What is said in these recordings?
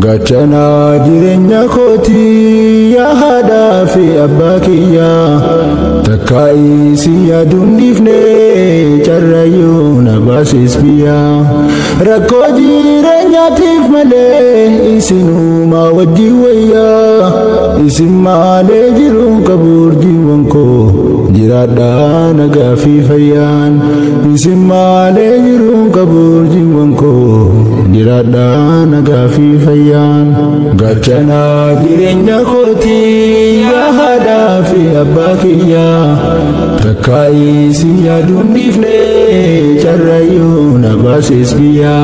Gachana jirenya koti ya hada fi abakiya takai siya dundifne charayu na basis biya rako jirenya tif male isinu ma wajiwaya isimale jirun kabur jiwanko jirada nagafi fayan isimale jirun kabur jiwanko jirada nagafi fayan gachana jirenya koti ya hada fi abakiya takai siya dundifne charayu na basis biya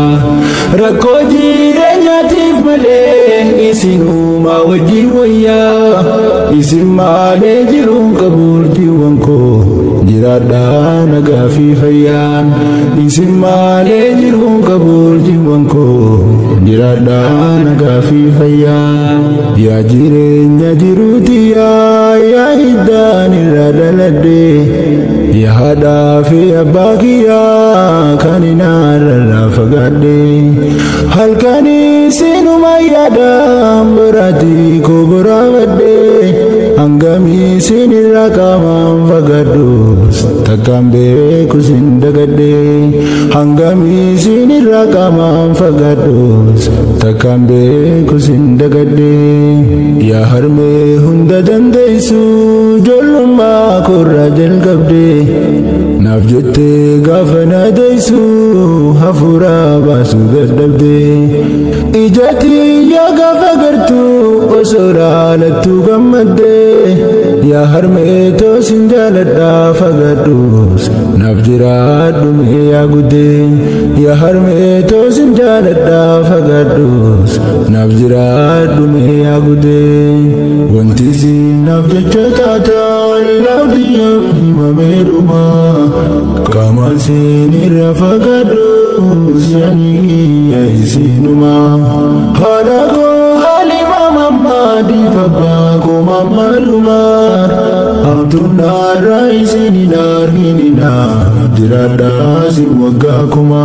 rako jirenya tif male isinu ma wajiwaya isimale jirun kabur jiwanko jirada nagafi fayan isimale jirun kabur jiwanko jirada nagafi fayan ya jirenya jirutiya ya hidani radalade ya hada fi abakiya kanina rafagade halkani sinu mayada berati kubrawade anggami sinira kamam fagadus takambe kusindagade anggami sinira kamam fagadus takambe kusindagade ya harme hunda dandaisu joluma kurajal gabde nafjete gafana daisu hafura basu gadabde ijati ya gafagartu osora latu gamade ya harme to sinjalada fagadus nafjira dume ya gude ya harme to sinjalada fagadus nafjira dume ya gude wantizi nafjata lavdiyam himameruma kama sinira fagadus yani ya isinuma hadago halima mamadi fabako mamaluma abduna raisini narhinina dirada siwagakuma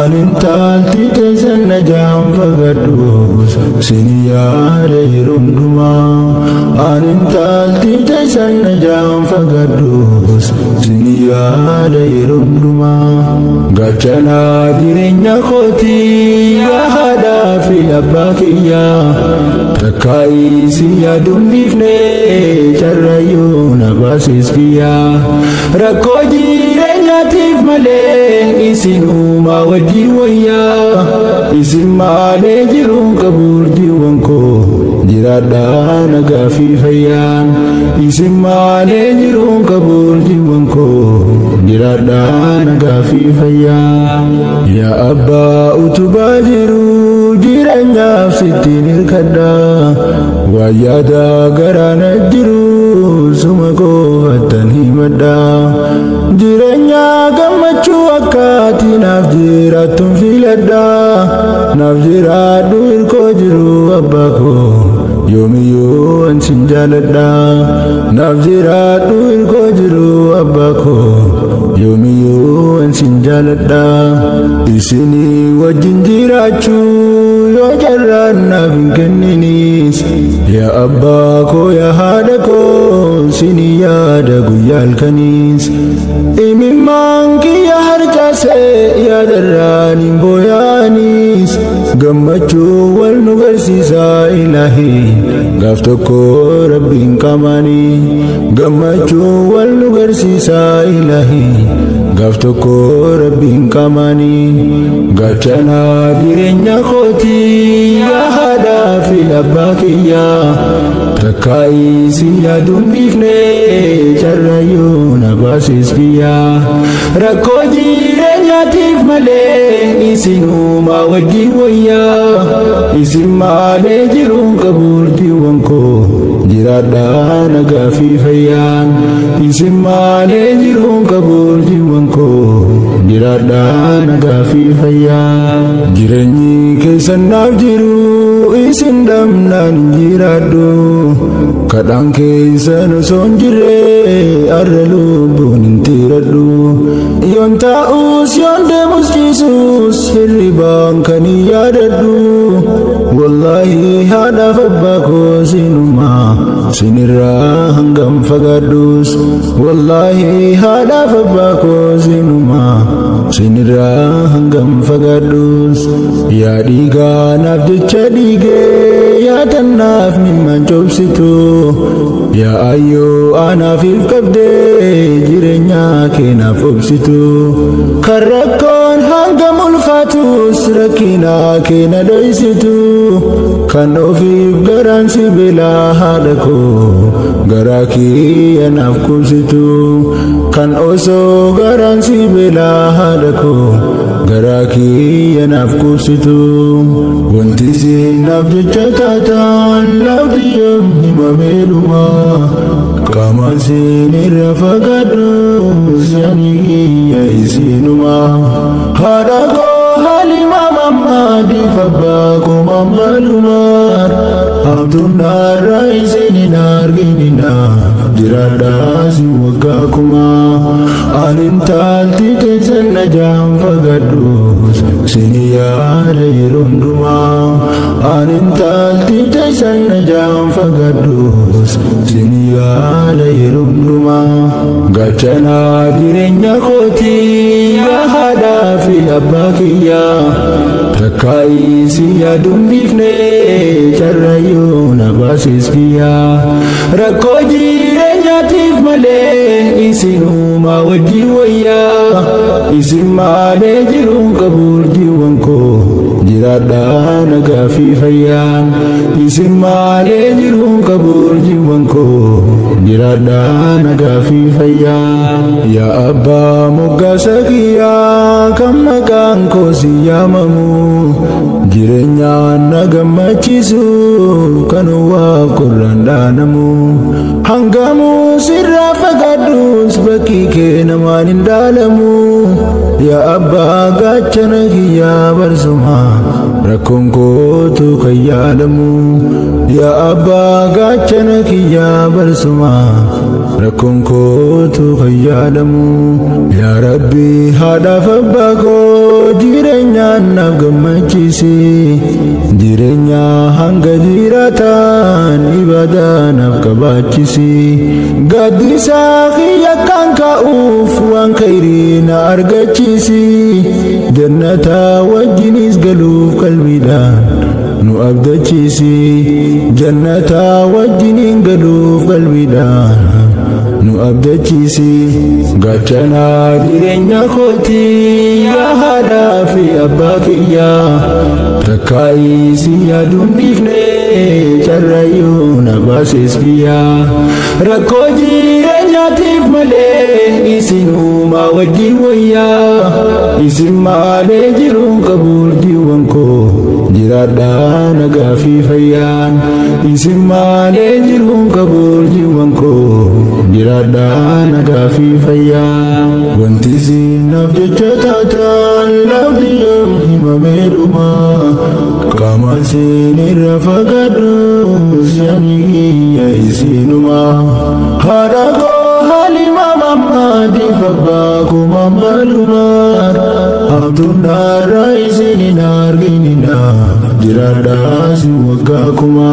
anintalti tesan najam fagadus siniyare runduma anintalti tesan najam fagadus siniyare runduma gachana jirenya koti ya hada fi abakiya takai siya dundifne charayu na basis biya rako jirenya tif male isinu ma wajiwaya isimale jirun kabur jiwanko jirada nagafi fayan isimale jirun kabur jiwanko jirada nagafi fayan ya abba utubajiru jirenya sitinir kada wayada garana jiru sumako fatan himada jirenya gamachu akati nafjiratun filada nafjiradu irko jiru abako yomiyo ansinjalada nafjiradu irko jiru abako yomiyo ansinjalada isini wajinjirachu yo jarran nafinkenninis ya abbako ya hadako sini yada guyal kanis imimmanki ya harjase ya darrani boyanis gammachu wal nugarsisa ilahi gaftoko rabbin kamani gammachu wal nugarsisa ilahi gaftoko rabbin kamani gachana jirenya koti ya hada fi abakiya takai siya dundifne charayu na basis biya rako jirenya tif male isinu ma wajiwaya isimale jirun kabur jiwanko jirada nagafi fayan isimale jirun kabur jiwanko jirada nagafi fayan jirenyi kesan nafjiru isindam nan jiradu kadang kesan sonjire arelu bunintiradu yonta us yonde mus Jesus hiribang kaniyadadu wallahi hada fabbako sinuma sinira hangam fagadus wallahi hada fabbako sinuma sinira hangam fagadus ya diga nafjecha dige ya tanaf mimman jobsitu ya ayo anafif kabde jirenya kena fobsitu karakon hangam ulfatus rakina kena doisitu kan ofif garansi bela hadako garaki yanaf kumsitu kan oso garansi bela hadako garaki yanaf kumsitu wantisi nafjecha tatan labdiyam himameluma kama sinira fagadu yanigi ya isinuma hadako halima mama di fabbako mamalumar abdunna raisini narginina dirada siwagakuma alintalti tesenna jam fagadus siniya leirunduma alintalti tesenna jam fagadus siniya leirunduma gachana direnya koti ya hada fi abakiya takai siya dumbifne charayuna basiskia rakoji renyatif male isinuma wajiwaya isimane jirun kabur jiwanko jirada nagafi fayan isimane jirun kabur jiwanko jirada nagafi fayan ya abba mugasakia kamakanko siyamamu jirenya nagamachisu kanuwa kurandanamu hangamu sirra fagadus bakike namanin dalamu ya abba gachana kiya barsuma rakonko tu kayalamu ya abba gachana kiya barsuma rakonko tu kayalamu ya rabbi hada fabbako jirenya nagamachisi jirenya hanga jiratan ibada nafkabachisi gadisa khiya kanka uf wan khairina argachisi jannata wajinis galuf kalbidan nu abdachisi jannata wajinin galuf kalbidan nu abdachisi gachana direnya khoti ya hada fi abakiya takai siya dumbifne charayuna basiskia rakoji renyatif male isinuma wajiwaya isimane jirun kabur jiwanko jirada nagafi fayan isimane jirun kabur jiwanko jirada nagafi fayan wantisi nafjecha tatan labdiyam himameluma kama sinira fagadus yanigi ya isinuma hadako halima mama di fabbako mamalumar abdunna raisini narginina jirada siwagakuma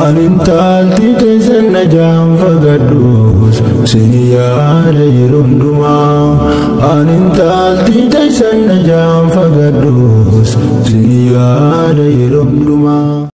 alintalti tesenna jam fagadus siniya leirunduma alintalti tesenna jam fagadus siniya leirunduma